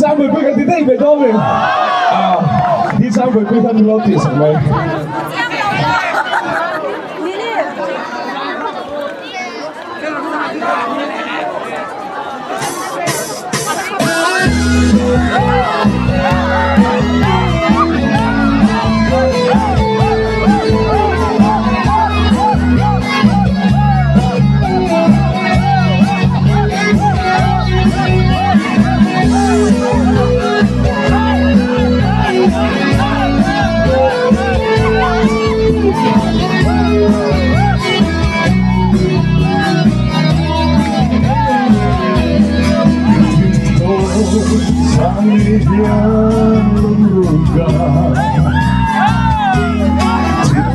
sang về quê thì đây về đâu mình đi sang về quê thân lo tiền sẵn mày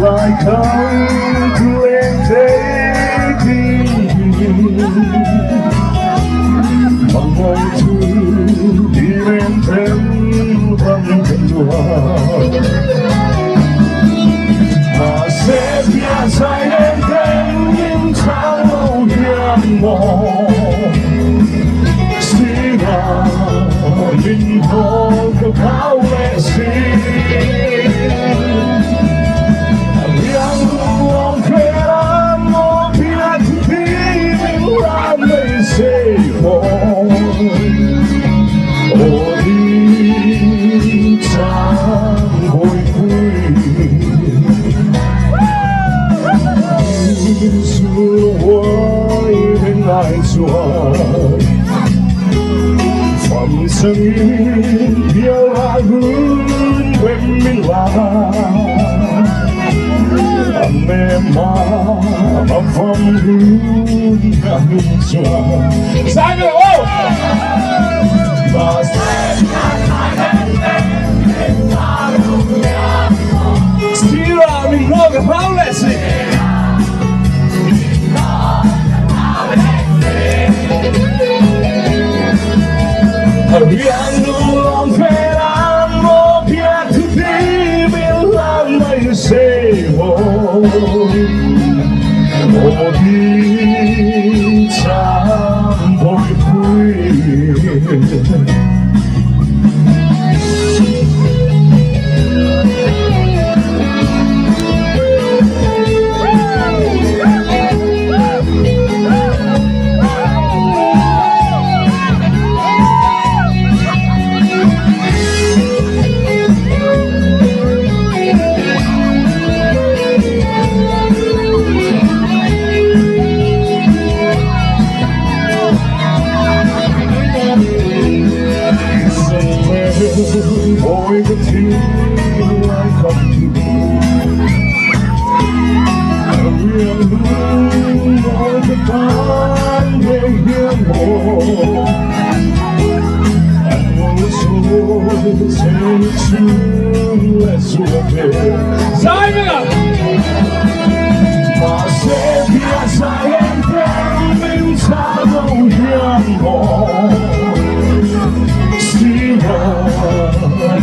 lại không quên thế bằng mọi thứ đi bên thêm bằng tình hoa và sẽ nhà dài lên thêm những tháng lâu hiền mộ xin mình thôi cứ khao lệ xin phẩm sân yêu là hướng quên mình là mềm mà phong hướng ngắm xóa sang rồi ô và sẽ Sira mình lo cái pháo lệ gì Arriando l'amperamo più di Milano e Sevo O di Ciampo e qui Ôi cái thứ ai không Huyền hương ôi cái tan về hiên hồ Anh ngồi xuống trên chương lại ruột về Dài mình ạ Mà sẽ biết dài em thêm mình xa đâu hiên hồ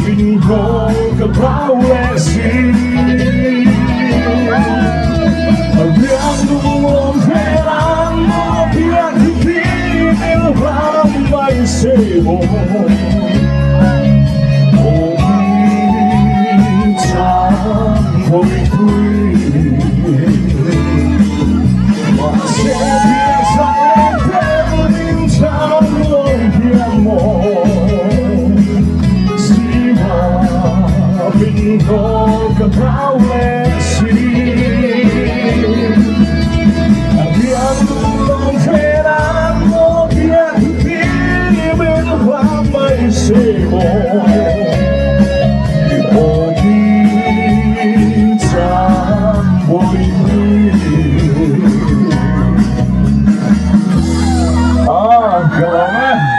Mình có cái bao lệ xin Riêng luôn về làm nó biết thì mình làm bài sẽ bố Ôi chẳng hồi quy Mà sẽ biết rằng em mình chẳng lối hiền mộ mình có cái bao lệ xin Riêng luôn về làm nó biết thì mình làm bài sẽ bố